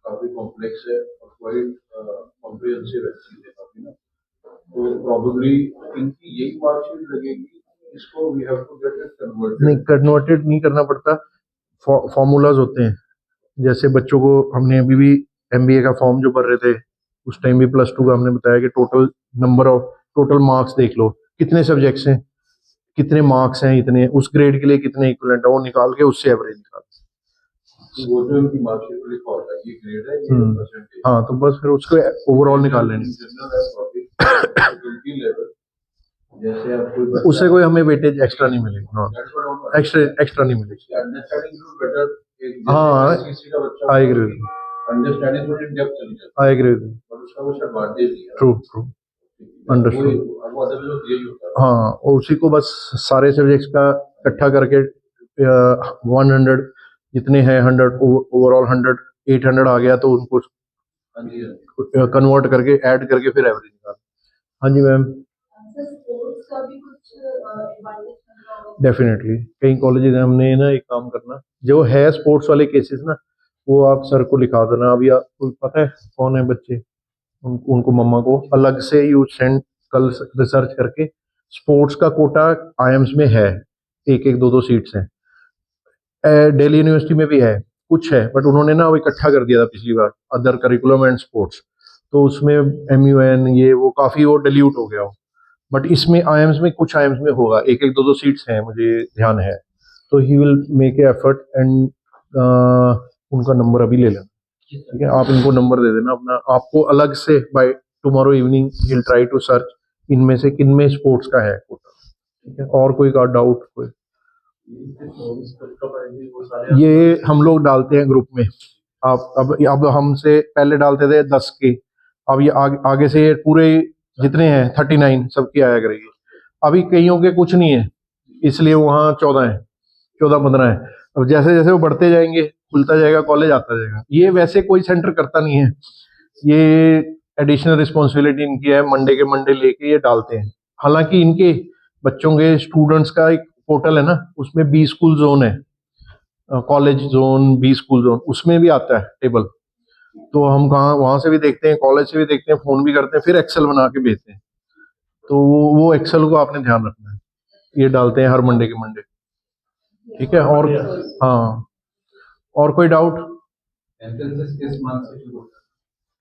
काफी कॉम्प्लेक्स है और क्वाइट कॉम्प्रिहेंसिव है चीजें काफी ना, तो प्रोबेबली इनकी यही मार्कशीट लगेगी, इसको we have to get it converted. नहीं, कन्वर्टेड नहीं करना पड़ता, फॉर्मूलाज होते हैं। जैसे बच्चों को हमने अभी भी एमबीए का फॉर्म जो भर रहे थे, उस टाइम भी प्लस टू का हमने बताया कि total number of, total marks देख लो, कितने सब्जेक्ट्स हैं, कितने मार्क्स हैं, इतने, उस ग्रेड के लिए कितने इक्विवेलेंट है, वो निकाल के उससे एवरेज निकाल। वो जो इनकी मार्कशीट में लिखा होता है ये ग्रेड है, ये परसेंटेज, हाँ, तो बस फिर उसको ओवरऑल निकाल लेंगे। जैसे आप कोई उससे कोई हमें वेटेज एक्स्ट्रा नहीं मिलेगी, नॉन एक्स्ट्रा नहीं मिलेगी। हाँ, आई एग्री विद, अंडरस्टैंडिंग थोड़ी डेप्थ चली जाती है, आई एग्री विद, और उसका कुछ एडवांटेज नहीं है। True true, understood. वो अदर जो यही होता है। हाँ, और उसी को बस सारे सब्जेक्ट्स का इकट्ठा करके 100 जितने हैं, 100 ओवरऑल 100, 800 आ गया तो उनको कन्वर्ट करके ऐड करके फिर एवरेज निकाल। हाँ जी मैम, डेफिनेटली कई कॉलेजेस हैं, हमने ना एक काम करना, जो है स्पोर्ट्स वाले केसेस ना, वो आप सर को लिखा देना। अभी आपको पता है कौन है बच्चे, उनको मम्मा को अलग से यू सेंड, कल रिसर्च करके स्पोर्ट्स का कोटा आईएम्स में है, 1-1 2-2 सीट्स हैं, दिल्ली यूनिवर्सिटी में भी है, कुछ है, बट उन्होंने ना वो इकट्ठा कर दिया था पिछली बार, अदर करिकुलम एंड स्पोर्ट्स, तो उसमें MUN ये वो काफी वो डिल्यूट हो गया हो। बट इसमें आईएम्स में, कुछ आईएम्स में होगा, 1-1 2-2 सीट्स हैं, मुझे ध्यान है, तो he will make a effort and उनका नंबर अभी ले लेना। ठीक है, आप इनको नंबर दे देना अपना, आपको अलग से बाय टुमारो इवनिंग ही विल ट्राई टू सर्च इनमें से किनमें स्पोर्ट्स का है कोटा। ठीक है, और कोई का डाउट कोई? ये हम लोग डालते हैं ग्रुप में। आप अब हमसे पहले डालते थे 10 के, अब ये आगे से ये पूरे जितने हैं 39 सबकी आया करेगी। अभी कईयों के कुछ नहीं है, इसलिए वहाँ 14 है, 14-15 है। अब जैसे जैसे वो बढ़ते जाएंगे, खुलता जाएगा कॉलेज, आता जाएगा। ये वैसे कोई सेंटर करता नहीं है, ये एडिशनल रिस्पॉन्सिबिलिटी इनकी है, मंडे के मंडे लेके ये डालते हैं। हालांकि इनके बच्चों के स्टूडेंट्स का एक पोर्टल है ना, उसमें 20 स्कूल जोन है, कॉलेज जोन, 20 स्कूल जोन, उसमें भी आता है टेबल। तो हम कहाँ वहां से भी देखते हैं, कॉलेज से भी देखते हैं, फोन भी करते हैं, फिर एक्सेल बना के भेजते हैं। तो वो एक्सेल को आपने ध्यान रखना है, ये डालते हैं हर मंडे के मंडे। ठीक है, और हाँ, और कोई डाउट?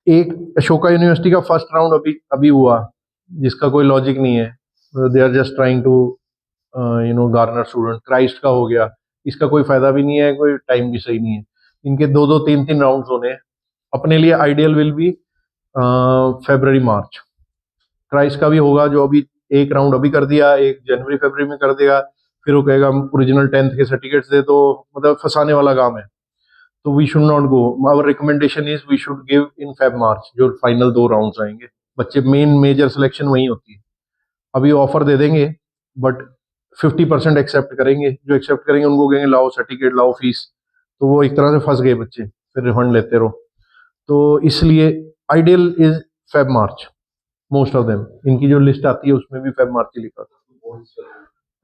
एक अशोका यूनिवर्सिटी का फर्स्ट राउंड अभी अभी हुआ, जिसका कोई लॉजिक नहीं है, they are just trying to garner student. Christ का हो गया, इसका कोई फायदा भी नहीं है, कोई टाइम भी सही नहीं है। इनके 2-2 3-3 राउंड होने हैं। अपने लिए ideal will be February March. Christ का भी होगा, जो अभी एक राउंड अभी कर दिया, एक जनवरी फरवरी में कर देगा, फिर वो कहेगा ओरिजिनल 10th के सर्टिफिकेट्स दे, तो मतलब फंसाने वाला काम है। तो we should not go, our recommendation is we should give in Feb March, जो फाइनल 2 राउंड्स आएंगे। बच्चे मेन मेजर सिलेक्शन वही होती है। अभी ऑफर दे देंगे, बट 50% एक्सेप्ट करेंगे, जो एक्सेप्ट करेंगे उनको कहेंगे लाओ सर्टिफिकेट, लाओ फीस, तो वो एक तरह से फंस गए बच्चे, फिर रिफंड लेते रहो। तो इसलिए ideal is Feb March, most of them. इनकी जो लिस्ट आती है उसमें भी फेब मार्च ही लिखा था।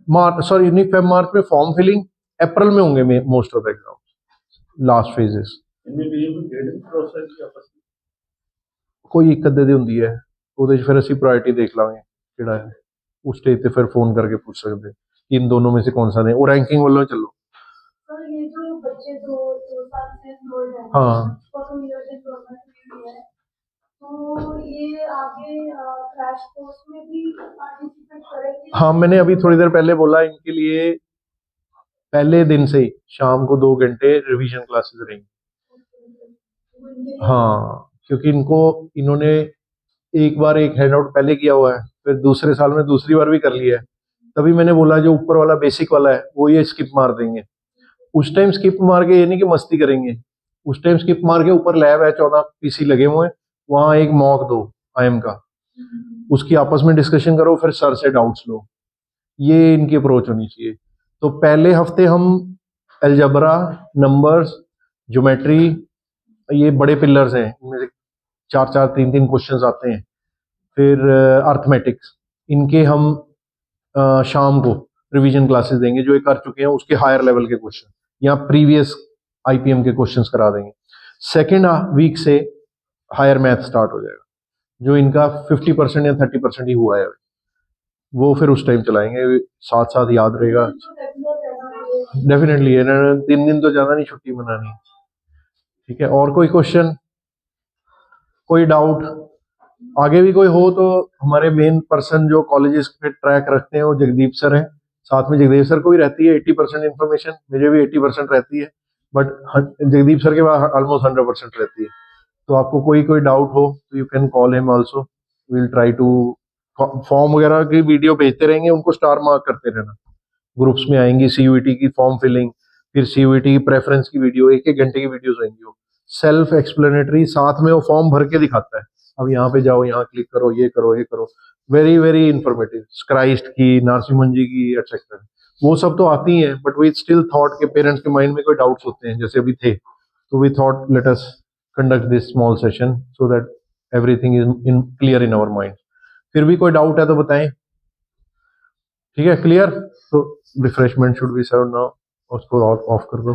मार्च, सॉरी नहीं, फेब मार्च में फॉर्म फिलिंग, अप्रैल में होंगे most of the exam, last phases. ਕੋਈ ਇੱਕ ਅੱਧੇ ਦੀ ਹੁੰਦੀ ਹੈ, ਉਹਦੇ 'ਚ ਫਿਰ ਅਸੀਂ ਪ੍ਰਾयोरिटी देख ਲਾਂਗੇ ਕਿਹੜਾ ਹੈ। ਉਸ ਸਟੇਜ ਤੇ ਫਿਰ ਫੋਨ ਕਰਕੇ ਪੁੱਛ ਸਕਦੇ कि इन दोनों में से कौन सा दें, और रैंकिंग वालों चलो। सर ये जो बच्चे दो साल से enrolled हैं, हाँ उसको तो नियोजित गवर्नमेंट ने दिया है, तो ये आगे क्रैश कोर्स में भी पार्टिसिपेट करेंगे? हाँ, मैंने अभी थोड़ी देर पहले बोला, इनके लिए पहले दिन से ही शाम को 2 घंटे रिवीजन क्लासेस रहेंगी। हाँ, क्योंकि इन्होंने एक बार एक हैंडआउट पहले किया हुआ है, फिर दूसरे साल में दूसरी बार भी कर लिया है। तभी मैंने बोला जो ऊपर वाला बेसिक वाला है वो ये स्किप मार देंगे। उस टाइम स्किप मार के ये नहीं कि मस्ती करेंगे, उस टाइम स्किप मार के ऊपर लैब है, 14 पीसी लगे हुए हैं, वहां एक मॉक दो आईएम का, उसकी आपस में डिस्कशन करो, फिर सर से डाउट्स लो। ये इनकी अप्रोच होनी चाहिए। तो पहले हफ्ते हम अलजबरा, नंबर्स, ज्योमेट्री, ये बड़े पिलर्स हैं, इनमें से 4-4 3-3 क्वेश्चंस आते हैं। फिर अर्थमेटिक्स, इनके हम शाम को रिवीजन क्लासेस देंगे, जो ये कर चुके हैं उसके हायर लेवल के क्वेश्चन या प्रीवियस आईपीएम के क्वेश्चंस करा देंगे। सेकेंड वीक से हायर मैथ स्टार्ट हो जाएगा, जो इनका 50% या 30% ही हुआ है, वो फिर उस टाइम चलाएंगे, साथ साथ याद रहेगा। डेफिनेटली 3 दिन तो ज्यादा नहीं छुट्टी मनानी। ठीक है, और कोई क्वेश्चन, कोई डाउट? आगे भी कोई हो तो हमारे मेन पर्सन जो कॉलेजेस पे ट्रैक रखते हैं वो जगदीप सर हैं। साथ में जगदीप सर को भी रहती है 80% इन्फॉर्मेशन, मुझे भी 80% रहती है, बट जगदीप सर के पास ऑलमोस्ट 100% रहती है। तो आपको कोई डाउट हो तो you can call him also, will try to. Form वगैरह की वीडियो भेजते रहेंगे, उनको स्टार मार्क करते रहना। ग्रुप्स में आएंगी सीयूईटी की फॉर्म फिलिंग, फिर सीयूईटी की प्रेफरेंस की वीडियो, 1-1 घंटे की वीडियोस आएंगी, वो सेल्फ एक्सप्लेनेटरी, साथ में वो फॉर्म भर के दिखाता है, अब यहाँ पे जाओ, यहाँ क्लिक करो, ये करो, ये करो। वेरी वेरी इंफॉर्मेटिव, क्राइस्ट की, नरसिम्हन जी की, एटसेट्रा। वो सब तो आती हैं, बट वी स्टिल थॉट के पेरेंट्स के माइंड में कोई डाउट्स होते हैं, जैसे अभी थे, तो we thought let us conduct this small session so that everything is in clear in our mind. फिर भी कोई डाउट है तो बताएं। ठीक है, क्लियर? तो refreshment should be serve now, उसको ऑफ कर दो।